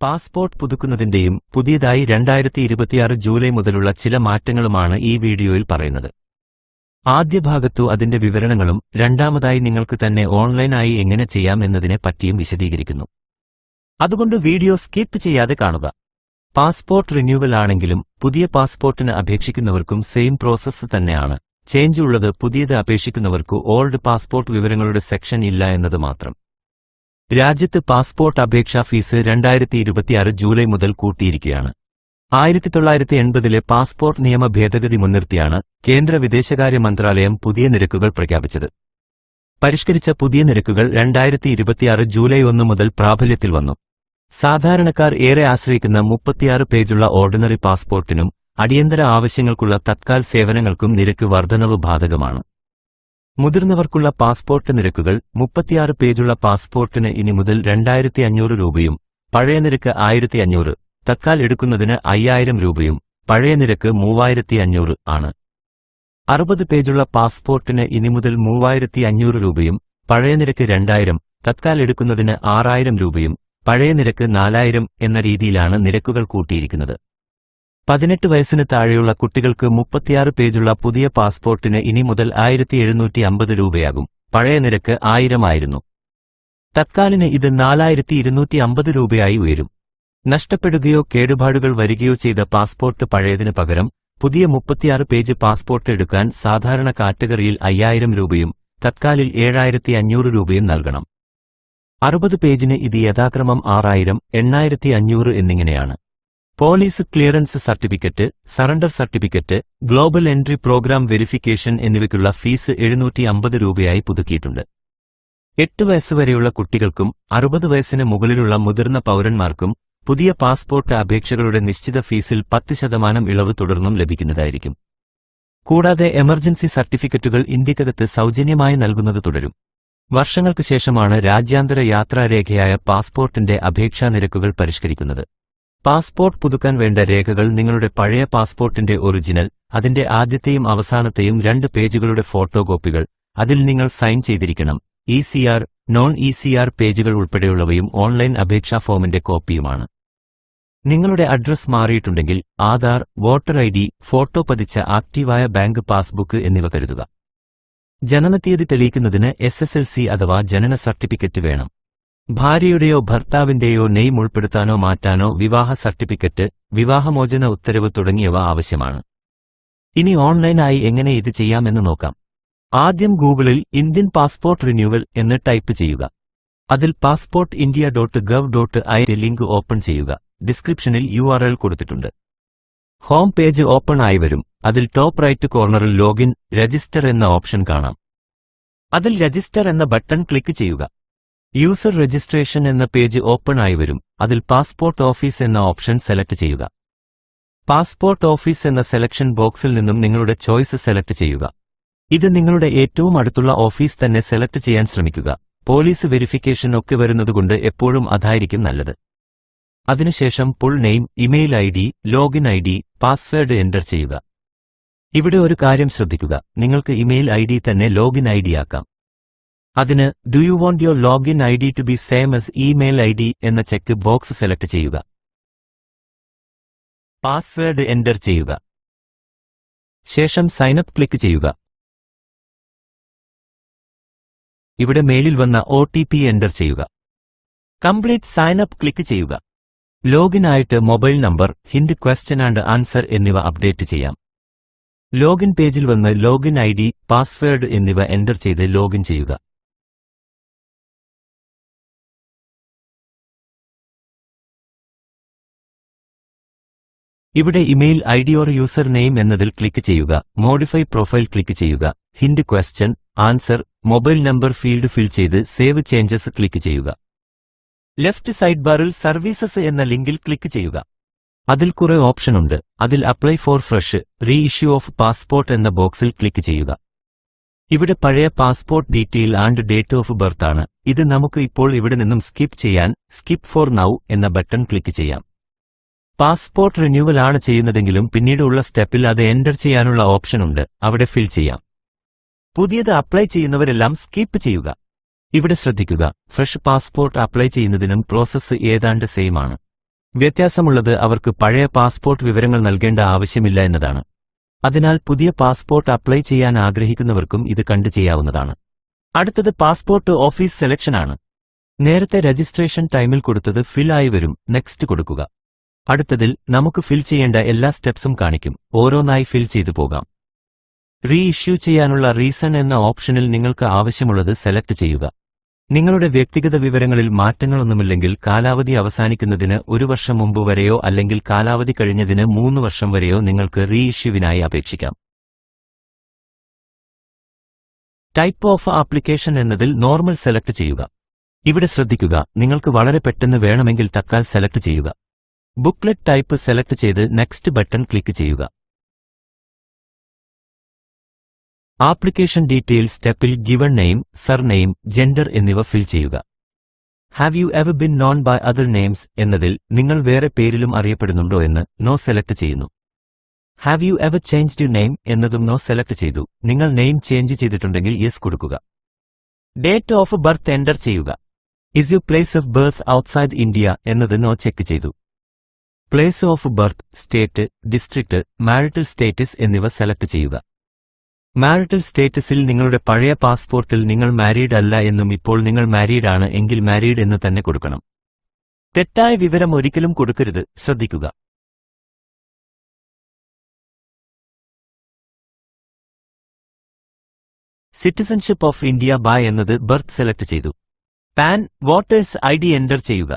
Passport പുതുക്കുന്നതിന്റെയും പുതിയതായി 2026 July മുതലുള്ള ചില മാറ്റങ്ങളുമാണ് ഈ വീഡിയോയിൽ പറയുന്നത്. ആദ്യ ഭാഗത്തു അതിന്റെ വിവരണങ്ങളും രണ്ടാമതായി നിങ്ങൾക്ക് തന്നെ ഓൺലൈനായി എങ്ങനെ ചെയ്യാം എന്നതിനെ പറ്റിയും വിശദീകരിക്കുന്നു. അതുകൊണ്ട് വീഡിയോ സ്കിപ്പ് ചെയ്യാതെ കാണുക. പാസ്പോർട്ട് റിന്യൂവൽ ആണെങ്കിലും പുതിയ പാസ്പോർട്ടിന് അപേക്ഷിക്കുന്നവർക്കും സെയിം പ്രോസസ്സ് തന്നെയാണ്. ചേഞ്ച് ഉള്ളത് പുതിയത് അപേക്ഷിക്കുന്നവർക്കു ഓൾഡ് പാസ്പോർട്ട് വിവരങ്ങളുടെ സെക്ഷൻ ഇല്ല എന്നത് മാത്രം. രാജ്യത്ത് പാസ്പോർട്ട് അപേക്ഷാ ഫീസ് 2026 ജൂലൈ മുതൽ കൂട്ടിയിരിക്കുകയാണ്. 1980-ലെ പാസ്പോർട്ട് നിയമ ഭേദഗതി മുൻനിർത്തിയാണ് കേന്ദ്ര വിദേശകാര്യ മന്ത്രാലയം പുതിയ നിരക്കുകൾ പ്രഖ്യാപിച്ചത്. പരിഷ്കരിച്ച പുതിയ നിരക്കുകൾ 2026 ജൂലൈ 1 മുതൽ പ്രാബല്യത്തിൽ വന്നു. സാധാരണക്കാർ ഏറെ ആശ്രയിക്കുന്ന 36 പേജുള്ള ഓർഡിനറി പാസ്പോർട്ടിനും അടിയന്തര ആവശ്യങ്ങൾക്കുള്ള തത്കാൽ സേവനങ്ങൾക്കും നിരക്ക് വർധനവ് ബാധകമാണ്. മുതിർന്നവർക്കുള്ള പാസ്പോർട്ട് നിരക്കുകൾ 36 പേജുള്ള പാസ്പോർട്ടിന് ഇനി മുതൽ 2500 രൂപയും പഴയ നിരക്ക് 1500, തത്കാൽ എടുക്കുന്നതിന് 5000 രൂപയും പഴയ നിരക്ക് 3500 ആണ്. 60 പേജുള്ള പാസ്പോർട്ടിന് ഇനി മുതൽ 3500 രൂപയും പഴയ നിരക്ക് 2000, തത്കാൽ എടുക്കുന്നതിന് 6000 രൂപയും പഴയ നിരക്ക് 4000 എന്ന രീതിയിലാണ് നിരക്കുകൾ കൂട്ടിയിരിക്കുന്നത്. 18 വയസ്സിന് താഴെയുള്ള കുട്ടികൾക്ക് 36 പേജുള്ള പുതിയ പാസ്പോർട്ടിന് ഇനി മുതൽ 1750 രൂപയാകും. പഴയ നിരക്ക് 1000 ആയിരുന്നു. തത്കാലിന് ഇത് 4250 രൂപയായി ഉയരും. നഷ്ടപ്പെടുകയോ കേടുപാടുകൾ വരികയോ ചെയ്ത പാസ്പോർട്ട് പഴയതിന് പകരം പുതിയ 36 പേജ് പാസ്പോർട്ട് എടുക്കാൻ സാധാരണ കാറ്റഗറിയിൽ 5000 രൂപയും തത്കാലിൽ 7500 രൂപയും നൽകണം. 60 പേജിന് ഇത് യഥാക്രമം 6000, 8500 എന്നിങ്ങനെയാണ്. Police clearance certificate, surrender certificate, global entry programme verification എന്നിവയ്ക്കുള്ള ഫീസ് 750 രൂപയായി പുതുക്കിയിട്ടുണ്ട്. 8 വയസ്സുവരെയുള്ള കുട്ടികൾക്കും 60 വയസ്സിന് മുകളിലുള്ള മുതിർന്ന പൗരന്മാർക്കും പുതിയ പാസ്പോർട്ട് അപേക്ഷകളുടെ നിശ്ചിത ഫീസിൽ 10% ഇളവ് തുടർന്നും ലഭിക്കുന്നതായിരിക്കും. കൂടാതെ എമർജൻസി സർട്ടിഫിക്കറ്റുകൾ ഇന്ത്യക്കകത്ത് സൗജന്യമായി നൽകുന്നത് തുടരും. വർഷങ്ങൾക്ക് ശേഷമാണ് രാജ്യാന്തര യാത്രാരേഖയായ പാസ്പോർട്ടിന്റെ അപേക്ഷാ നിരക്കുകൾ പരിഷ്കരിക്കുന്നത്. പാസ്പോർട്ട് പുതുക്കാൻ വേണ്ട രേഖകൾ നിങ്ങളുടെ പഴയ പാസ്പോർട്ടിന്റെ ഒറിജിനൽ, അതിന്റെ ആദ്യത്തെയും അവസാനത്തെയും 2 പേജുകളുടെ ഫോട്ടോ കോപ്പികൾ, അതിൽ നിങ്ങൾ സൈൻ ചെയ്തിരിക്കണം. ECR, നോൺ ECR പേജുകൾ ഉൾപ്പെടെയുള്ളവയും ഓൺലൈൻ അപേക്ഷാ ഫോമിന്റെ കോപ്പിയുമാണ്. നിങ്ങളുടെ അഡ്രസ് മാറിയിട്ടുണ്ടെങ്കിൽ ആധാർ, വോട്ടർ ID, ഫോട്ടോ പതിച്ച ആക്റ്റീവായ ബാങ്ക് പാസ്ബുക്ക് എന്നിവ കരുതുക. ജനനത്തീയതി തെളിയിക്കുന്നതിന് SSLC അഥവാ ജനന സർട്ടിഫിക്കറ്റ് വേണം. ഭാര്യയുടെയോ ഭർത്താവിന്റെയോ നെയിം ഉൾപ്പെടുത്താനോ മാറ്റാനോ വിവാഹ സർട്ടിഫിക്കറ്റ്, വിവാഹമോചന ഉത്തരവ് തുടങ്ങിയവ ആവശ്യമാണ്. ഇനി ഓൺലൈനായി എങ്ങനെ ഇത് ചെയ്യാമെന്ന് നോക്കാം. ആദ്യം ഗൂഗിളിൽ ഇന്ത്യൻ പാസ്പോർട്ട് റിന്യൂവൽ എന്ന് ടൈപ്പ് ചെയ്യുക. അതിൽ passportindia.gov.in ലിങ്ക് ഓപ്പൺ ചെയ്യുക. ഡിസ്ക്രിപ്ഷനിൽ URL കൊടുത്തിട്ടുണ്ട്. ഹോം പേജ് ഓപ്പൺ ആയി വരും. അതിൽ ടോപ്പ് റൈറ്റ് കോർണറിൽ ലോഗിൻ, രജിസ്റ്റർ എന്ന ഓപ്ഷൻ കാണാം. അതിൽ രജിസ്റ്റർ എന്ന ബട്ടൺ ക്ലിക്ക് ചെയ്യുക. യൂസർ രജിസ്ട്രേഷൻ എന്ന പേജ് ഓപ്പൺ ആയി വരും. അതിൽ പാസ്പോർട്ട് ഓഫീസ് എന്ന ഓപ്ഷൻ സെലക്ട് ചെയ്യുക. പാസ്പോർട്ട് ഓഫീസ് എന്ന സെലക്ഷൻ ബോക്സിൽ നിന്നും നിങ്ങളുടെ ചോയ്സ് സെലക്ട് ചെയ്യുക. ഇത് നിങ്ങളുടെ ഏറ്റവും അടുത്തുള്ള ഓഫീസ് തന്നെ സെലക്ട് ചെയ്യാൻ ശ്രമിക്കുക. പോലീസ് വെരിഫിക്കേഷൻ ഒക്കെ വരുന്നതുകൊണ്ട് എപ്പോഴും അതായിരിക്കും നല്ലത്. അതിനുശേഷം full name, email ID, login ID, password enter ചെയ്യുക. ഇവിടെ ഒരു കാര്യം ശ്രദ്ധിക്കുക. നിങ്ങൾക്ക് ഇമെയിൽ ID തന്നെ ലോഗിൻ ID ആക്കാം. അതിന് do you want your login ID to be same as email ID എന്ന ചെക്ക് ബോക്സ് സെലക്ട് ചെയ്യുക. പാസ്വേഡ് എൻ്റർ ചെയ്യുക. ശേഷം സൈനപ്പ് ക്ലിക്ക് ചെയ്യുക. ഇവിടെ മെയിലിൽ വന്ന OTP എൻ്റർ ചെയ്യുക. കംപ്ലീറ്റ് സൈനപ്പ് ക്ലിക്ക് ചെയ്യുക. ലോഗിൻ ആയിട്ട് mobile number, hint, question and answer എന്നിവ അപ്ഡേറ്റ് ചെയ്യാം. ലോഗിൻ പേജിൽ വന്ന് ലോഗിൻ ID, പാസ്വേഡ് എന്നിവ എൻ്റർ ചെയ്ത് ലോഗിൻ ചെയ്യുക. ഇവിടെ email ID or user name എന്നതിൽ ക്ലിക്ക് ചെയ്യുക. മോഡിഫൈ പ്രൊഫൈൽ ക്ലിക്ക് ചെയ്യുക. Hint, question, answer, mobile number field fill ചെയ്ത് സേവ് ചേഞ്ചസ് ക്ലിക്ക് ചെയ്യുക. ലെഫ്റ്റ് സൈഡ് ബാറിൽ സർവീസസ് എന്ന ലിങ്കിൽ ക്ലിക്ക് ചെയ്യുക. അതിൽ കുറെ ഓപ്ഷൻ ഉണ്ട്. അതിൽ apply for fresh, re issue of passport എന്ന ബോക്സിൽ ക്ലിക്ക് ചെയ്യുക. ഇവിടെ പഴയ passport detail and date of birth ആണ്. ഇത് നമുക്ക് ഇപ്പോൾ ഇവിടെ നിന്നും സ്കിപ്പ് ചെയ്യാൻ സ്കിപ്പ് ഫോർ നൗ എന്ന ബട്ടൺ ക്ലിക്ക് ചെയ്യാം. പാസ്പോർട്ട് റിന്യൂവൽ ആണ് ചെയ്യുന്നതെങ്കിലും പിന്നീട് ഉള്ള സ്റ്റെപ്പിൽ അത് എൻ്റർ ചെയ്യാനുള്ള ഓപ്ഷൻ ഉണ്ട്. അവിടെ ഫിൽ ചെയ്യാം. പുതിയത് അപ്ലൈ ചെയ്യുന്നവരെല്ലാം സ്കിപ്പ് ചെയ്യുക. ഇവിടെ ശ്രദ്ധിക്കുക, ഫ്രഷ് പാസ്പോർട്ട് അപ്ലൈ ചെയ്യുന്നതിനും പ്രോസസ്സ് ഏതാണ്ട് സെയിം ആണ്. വ്യത്യാസമുള്ളത് അവർക്ക് പഴയ പാസ്പോർട്ട് വിവരങ്ങൾ നൽകേണ്ട ആവശ്യമില്ല എന്നതാണ്. അതിനാൽ പുതിയ പാസ്പോർട്ട് അപ്ലൈ ചെയ്യാൻ ആഗ്രഹിക്കുന്നവർക്കും ഇത് കണ്ടു ചെയ്യാവുന്നതാണ്. അടുത്തത് പാസ്പോർട്ട് ഓഫീസ് സെലക്ഷൻ ആണ്. നേരത്തെ രജിസ്ട്രേഷൻ ടൈമിൽ കൊടുത്തത് ഫിൽ ആയി വരും. നെക്സ്റ്റ് കൊടുക്കുക. അടുത്തതിൽ നമുക്ക് ഫിൽ ചെയ്യേണ്ട എല്ലാ സ്റ്റെപ്സും കാണിക്കും. ഓരോന്നായി ഫിൽ ചെയ്തു പോകാം. റീ ഇഷ്യൂ ചെയ്യാനുള്ള റീസൺ എന്ന ഓപ്ഷനിൽ നിങ്ങൾക്ക് ആവശ്യമുള്ളത് സെലക്ട് ചെയ്യുക. നിങ്ങളുടെ വ്യക്തിഗത വിവരങ്ങളിൽ മാറ്റങ്ങളൊന്നുമില്ലെങ്കിൽ കാലാവധി അവസാനിക്കുന്നതിന് 1 വർഷം മുമ്പ് വരെയോ അല്ലെങ്കിൽ കാലാവധി കഴിഞ്ഞതിന് 3 വർഷം വരെയോ നിങ്ങൾക്ക് റീ ഇഷ്യൂവിനായി അപേക്ഷിക്കാം. ടൈപ്പ് ഓഫ് ആപ്ലിക്കേഷൻ എന്നതിൽ നോർമൽ സെലക്ട് ചെയ്യുക. ഇവിടെ ശ്രദ്ധിക്കുക, നിങ്ങൾക്ക് വളരെ പെട്ടെന്ന് വേണമെങ്കിൽ തത്കാൽ സെലക്ട് ചെയ്യുക. ബുക്ക്ലെറ്റ് ടൈപ്പ് സെലക്ട് ചെയ്ത് നെക്സ്റ്റ് ബട്ടൺ ക്ലിക്ക് ചെയ്യുക. ആപ്ലിക്കേഷൻ ഡീറ്റെയിൽസ് സ്റ്റെപ്പിൽ ഗിവൺ നെയിം, സർനെയിം, ജെൻഡർ എന്നിവ ഫിൽ ചെയ്യുക. Have you ever been known by other names എന്നതിൽ നിങ്ങൾ വേറെ പേരിലും അറിയപ്പെടുന്നുണ്ടോ എന്ന് നോ സെലക്ട് ചെയ്യുന്നു. Have you ever changed you name എന്നതും നോ സെലക്ട് ചെയ്തു. നിങ്ങൾ നെയിം ചേഞ്ച് ചെയ്തിട്ടുണ്ടെങ്കിൽ യെസ് കൊടുക്കുക. ഡേറ്റ് ഓഫ് ബർത്ത് എൻ്റർ ചെയ്യുക. Is U place of birth outside India എന്നത് നോ ചെക്ക് ചെയ്തു. Place of birth, state, district, marital status എന്നിവ select ചെയ്യുക. മാരിറ്റൽ സ്റ്റേറ്റസിൽ നിങ്ങളുടെ പഴയ പാസ്പോർട്ടിൽ നിങ്ങൾ മാരീഡ് അല്ല എന്നും ഇപ്പോൾ നിങ്ങൾ മാരീഡ് ആണ് എങ്കിൽ മാരീഡ് എന്ന് തന്നെ കൊടുക്കണം. തെറ്റായ വിവരം ഒരിക്കലും കൊടുക്കരുത്. ശ്രദ്ധിക്കുക. സിറ്റിസൺഷിപ്പ് ഓഫ് ഇന്ത്യ ബൈ എന്നത് ബർത്ത് സെലക്ട് ചെയ്തു. പാൻ, വോട്ടേഴ്സ് ID എൻ്റർ ചെയ്യുക.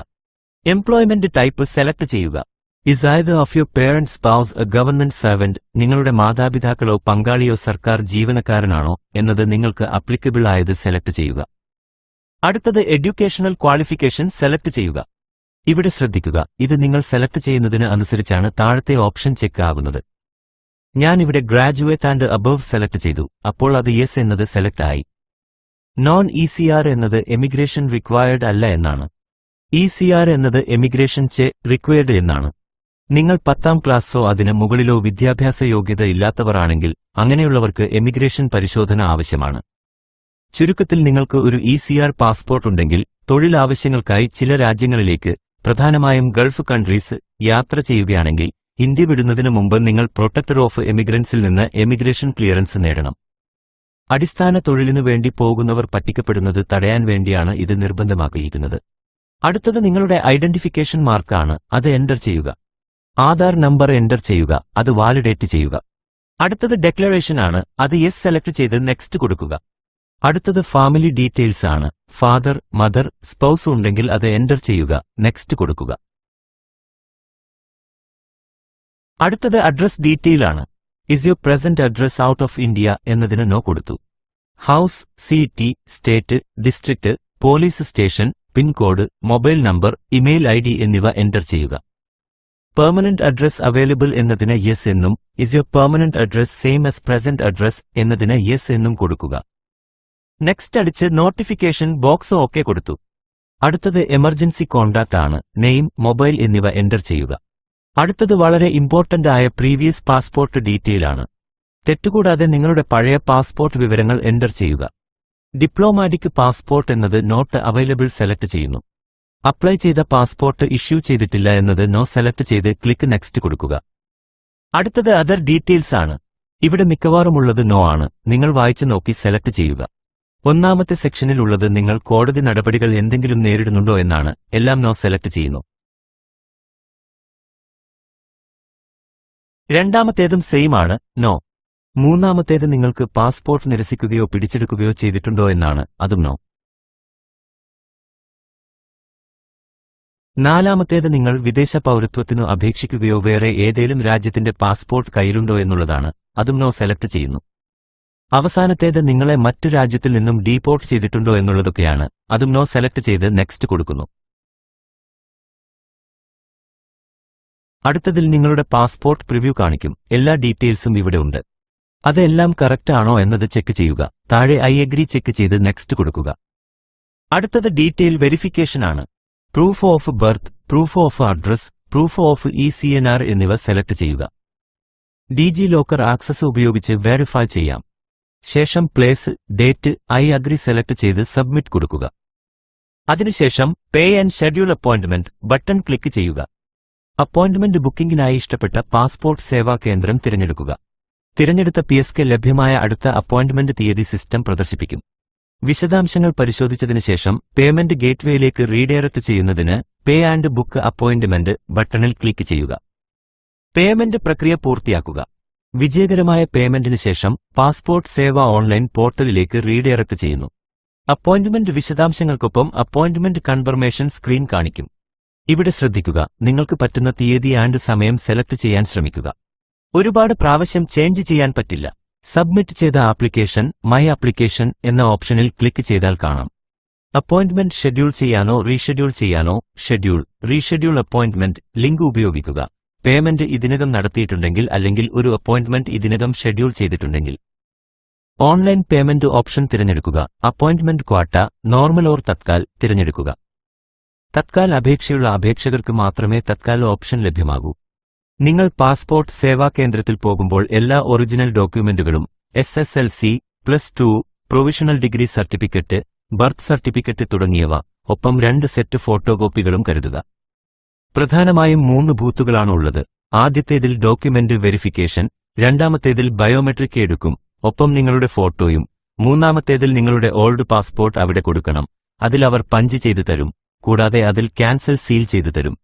എംപ്ലോയ്മെന്റ് ടൈപ്പ് സെലക്ട് ചെയ്യുക. Is either of your parent spouse A government servant, നിങ്ങളുടെ മാതാപിതാക്കളോ പങ്കാളിയോ സർക്കാർ ജീവനക്കാരനാണോ എന്നത് നിങ്ങൾക്ക് അപ്ലിക്കബിൾ ആയത് സെലക്ട് ചെയ്യുക. അടുത്തത് എഡ്യൂക്കേഷണൽ ക്വാളിഫിക്കേഷൻ സെലക്ട് ചെയ്യുക. ഇവിടെ ശ്രദ്ധിക്കുക, ഇത് നിങ്ങൾ സെലക്ട് ചെയ്യുന്നതിന് അനുസരിച്ചാണ് താഴത്തെ ഓപ്ഷൻ ചെക്ക് ആകുന്നത്. ഞാൻ ഇവിടെ ഗ്രാജുവേറ്റ് ആൻഡ് അബവ് സെലക്ട് ചെയ്തു. അപ്പോൾ അത് യെസ് എന്നത് സെലക്ട് ആയി. നോൺ ECR എന്നത് എമിഗ്രേഷൻ റിക്വയർഡ് അല്ല എന്നാണ്. ECR എന്നത് എമിഗ്രേഷൻ റിക്വയർഡ് എന്നാണ്. നിങ്ങൾ 10ാം ക്ലാസ്സോ അതിന് മുകളിലോ വിദ്യാഭ്യാസ യോഗ്യത ഇല്ലാത്തവരാണെങ്കിൽ അങ്ങനെയുള്ളവർക്ക് എമിഗ്രേഷൻ പരിശോധന ആവശ്യമാണ്. ചുരുക്കത്തിൽ നിങ്ങൾക്ക് ഒരു ECR പാസ്പോർട്ട് ഉണ്ടെങ്കിൽ തൊഴിൽ ആവശ്യങ്ങൾക്കായി ചില രാജ്യങ്ങളിലേക്ക്, പ്രധാനമായും ഗൾഫ് കൺട്രീസ്, യാത്ര ചെയ്യുകയാണെങ്കിൽ ഇന്ത്യ വിടുന്നതിന് മുമ്പ് നിങ്ങൾ പ്രൊട്ടക്ടർ ഓഫ് എമിഗ്രൻസിൽ നിന്ന് എമിഗ്രേഷൻ ക്ലിയറൻസ് നേടണം. അടിസ്ഥാന തൊഴിലിനു വേണ്ടി പോകുന്നവർ പറ്റിക്കപ്പെടുന്നത് തടയാൻ വേണ്ടിയാണ് ഇത് നിർബന്ധമാക്കിയിരിക്കുന്നത്. അടുത്തത് നിങ്ങളുടെ ഐഡന്റിഫിക്കേഷൻ മാർക്കാണ്. അത് എൻ്റർ ചെയ്യുക. ആധാർ നമ്പർ എൻ്റർ ചെയ്യുക. അത് വാലിഡേറ്റ് ചെയ്യുക. അടുത്തത് ഡെക്ലറേഷൻ ആണ്. അത് യെസ് സെലക്ട് ചെയ്ത് നെക്സ്റ്റ് കൊടുക്കുക. അടുത്തത് ഫാമിലി ഡീറ്റെയിൽസ് ആണ്. ഫാദർ, മദർ, സ്പൗസ് ഉണ്ടെങ്കിൽ അത് എൻ്റർ ചെയ്യുക. നെക്സ്റ്റ് കൊടുക്കുക. അടുത്തത് അഡ്രസ് ഡീറ്റെയിൽ ആണ്. Is your present address out of India എന്നതിന് നോ കൊടുത്തു. House, city, state, district, police station, pincode, mobile number, email ID എന്നിവ എൻ്റർ ചെയ്യുക. പെർമനന്റ് അഡ്രസ് അവൈലബിൾ എന്നതിന് യെസ് എന്നും is your permanent address same as present address എന്നതിന് yes എന്നും കൊടുക്കുക. Next അടിച്ച് നോട്ടിഫിക്കേഷൻ ബോക്സ് ഓക്കെ കൊടുത്തു. അടുത്തത് എമർജൻസി കോൺടാക്ട് ആണ്. നെയിം, മൊബൈൽ എന്നിവ എൻ്റർ ചെയ്യുക. അടുത്തത് വളരെ ഇമ്പോർട്ടന്റ് ആയ പ്രീവിയസ് പാസ്പോർട്ട് ഡീറ്റെയിൽ ആണ്. തെറ്റുകൂടാതെ നിങ്ങളുടെ പഴയ പാസ്പോർട്ട് വിവരങ്ങൾ എൻ്റർ ചെയ്യുക. ഡിപ്ലോമാറ്റിക് പാസ്പോർട്ട് എന്നത് നോട്ട് അവൈലബിൾ സെലക്ട് ചെയ്യുന്നു. അപ്ലൈ ചെയ്ത പാസ്പോർട്ട് ഇഷ്യൂ ചെയ്തിട്ടില്ല എന്നത് നോ സെലക്ട് ചെയ്ത് ക്ലിക്ക് നെക്സ്റ്റ് കൊടുക്കുക. അടുത്തത് അതർ ഡീറ്റെയിൽസ് ആണ്. ഇവിടെ മിക്കവാറുമുള്ളത് നോ ആണ്. നിങ്ങൾ വായിച്ചു നോക്കി സെലക്ട് ചെയ്യുക. ഒന്നാമത്തെ സെക്ഷനിൽ ഉള്ളത് നിങ്ങൾ കോടതി നടപടികൾ എന്തെങ്കിലും നേരിടുന്നുണ്ടോ എന്നാണ്. എല്ലാം നോ സെലക്ട് ചെയ്യുന്നു. രണ്ടാമത്തേതും സെയിം ആണ്, നോ. മൂന്നാമത്തേത് നിങ്ങൾക്ക് പാസ്പോർട്ട് നിരസിക്കുകയോ പിടിച്ചെടുക്കുകയോ ചെയ്തിട്ടുണ്ടോ എന്നാണ്. അതും നോ. നാലാമത്തേത് നിങ്ങൾ വിദേശ പൗരത്വത്തിനു അപേക്ഷിക്കുകയോ വേറെ ഏതേലും രാജ്യത്തിന്റെ പാസ്പോർട്ട് കയ്യിലുണ്ടോ എന്നുള്ളതാണ്. അതും നോ സെലക്ട് ചെയ്യുന്നു. അവസാനത്തേത് നിങ്ങളെ മറ്റു രാജ്യത്തിൽ നിന്നും ഡീപോർട്ട് ചെയ്തിട്ടുണ്ടോ എന്നുള്ളതൊക്കെയാണ്. അതും നോ സെലക്ട് ചെയ്ത് നെക്സ്റ്റ് കൊടുക്കുന്നു. അടുത്തതിൽ നിങ്ങളുടെ പാസ്പോർട്ട് പ്രിവ്യൂ കാണിക്കും. എല്ലാ ഡീറ്റെയിൽസും ഇവിടെ ഉണ്ട്. അതെല്ലാം കറക്റ്റ് ആണോ എന്നത് ചെക്ക് ചെയ്യുക. താഴെ ഐ അഗ്രി ചെക്ക് ചെയ്ത് നെക്സ്റ്റ് കൊടുക്കുക. അടുത്തത് ഡീറ്റെയിൽ വെരിഫിക്കേഷൻ ആണ്. Proof of birth, proof of address, proof of ECNR എന്നിവ സെലക്ട് ചെയ്യുക. DG ലോക്കർ ആക്സസ് ഉപയോഗിച്ച് വെരിഫൈ ചെയ്യാം. ശേഷം place, date, I agree select ചെയ്ത് സബ്മിറ്റ് കൊടുക്കുക. അതിനുശേഷം pay and schedule appointment button click ചെയ്യുക. അപ്പോയിന്റ്മെന്റ് ബുക്കിംഗിനായി ഇഷ്ടപ്പെട്ട പാസ്പോർട്ട് സേവാ കേന്ദ്രം തിരഞ്ഞെടുക്കുക. തിരഞ്ഞെടുത്ത PSക്ക് ലഭ്യമായ അടുത്ത അപ്പോയിന്റ്മെന്റ് തീയതി സിസ്റ്റം പ്രദർശിപ്പിക്കും. വിശദാംശങ്ങൾ പരിശോധിച്ചതിനു ശേഷം പേയ്മെന്റ് ഗേറ്റ്വേയിലേക്ക് റീഡയറക്ട് ചെയ്യുന്നതിന് പേ ആൻഡ് ബുക്ക് അപ്പോയിന്റ്മെന്റ് ബട്ടണിൽ ക്ലിക്ക് ചെയ്യുക. പേയ്മെന്റ് പ്രക്രിയ പൂർത്തിയാക്കുക. വിജയകരമായ പേയ്മെന്റിന് ശേഷം പാസ്പോർട്ട് സേവ ഓൺലൈൻ പോർട്ടലിലേക്ക് റീഡയറക്ട് ചെയ്യുന്നു. അപ്പോയിന്റ്മെന്റ് വിശദാംശങ്ങൾക്കൊപ്പം അപ്പോയിന്റ്മെന്റ് കൺഫർമേഷൻ സ്ക്രീൻ കാണിക്കും. ഇവിടെ ശ്രദ്ധിക്കുക, നിങ്ങൾക്ക് പറ്റുന്ന തീയതി ആൻഡ് സമയം സെലക്ട് ചെയ്യാൻ ശ്രമിക്കുക. ഒരുപാട് പ്രാവശ്യം ചേഞ്ച് ചെയ്യാൻ പറ്റില്ല. സബ്മിറ്റ് ചെയ്ത ആപ്ലിക്കേഷൻ മൈ ആപ്ലിക്കേഷൻ എന്ന ഓപ്ഷനിൽ ക്ലിക്ക് ചെയ്താൽ കാണാം. അപ്പോയിന്റ്മെന്റ് ഷെഡ്യൂൾ ചെയ്യാനോ റീഷെഡ്യൂൾ ചെയ്യാനോ റീഷെഡ്യൂൾ അപ്പോയിന്റ്മെന്റ് ലിങ്ക് ഉപയോഗിക്കുക. പേയ്മെന്റ് ഇതിനകം നടത്തിയിട്ടുണ്ടെങ്കിൽ അല്ലെങ്കിൽ ഒരു അപ്പോയിന്റ്മെന്റ് ഇതിനകം ഷെഡ്യൂൾ ചെയ്തിട്ടുണ്ടെങ്കിൽ. ഓൺലൈൻ പേയ്മെന്റ് ഓപ്ഷൻ തിരഞ്ഞെടുക്കുക. Appointment quota, normal or Tatkal തിരഞ്ഞെടുക്കുക. തത്കാൽ അപേക്ഷയുള്ള അപേക്ഷകർക്ക് മാത്രമേ തത്കാൽ ഓപ്ഷൻ ലഭ്യമാകൂ. നിങ്ങൾ പാസ്പോർട്ട് സേവാ കേന്ദ്രത്തിൽ പോകുമ്പോൾ എല്ലാ ഒറിജിനൽ ഡോക്യുമെന്റുകളും SSLC, +2, provisional degree certificate, birth certificate തുടങ്ങിയവ, ഒപ്പം 2 സെറ്റ് ഫോട്ടോകോപ്പികളും കരുതുക. പ്രധാനമായും 3 ബൂത്തുകളാണ് ഉള്ളത്. ആദ്യത്തേതിൽ ഡോക്യുമെന്റ് വെരിഫിക്കേഷൻ, രണ്ടാമത്തേതിൽ ബയോമെട്രിക് എടുക്കും, ഒപ്പം നിങ്ങളുടെ ഫോട്ടോയും. മൂന്നാമത്തേതിൽ നിങ്ങളുടെ ഓൾഡ് പാസ്പോർട്ട് അവിടെ കൊടുക്കണം. അതിൽ അവർ പഞ്ച് ചെയ്തു തരും. കൂടാതെ അതിൽ ക്യാൻസൽ സീൽ ചെയ്തു തരും.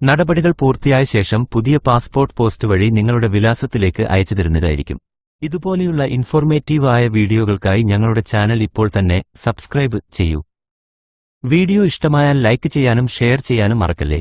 നടപടികൾ പൂർത്തിയായ ശേഷം പുതിയ പാസ്പോർട്ട് പോസ്റ്റ് വഴി നിങ്ങളുടെ വിലാസത്തിലേക്ക് അയച്ചു തരുന്നതായിരിക്കും. ഇതുപോലെയുള്ള ഇൻഫോർമേറ്റീവ് ആയ വീഡിയോകൾക്കായി ഞങ്ങളുടെ ചാനൽ ഇപ്പോൾ തന്നെ സബ്സ്ക്രൈബ് ചെയ്യൂ. വീഡിയോ ഇഷ്ടമായാൽ ലൈക്ക് ചെയ്യാനും ഷെയർ ചെയ്യാനും മറക്കല്ലേ.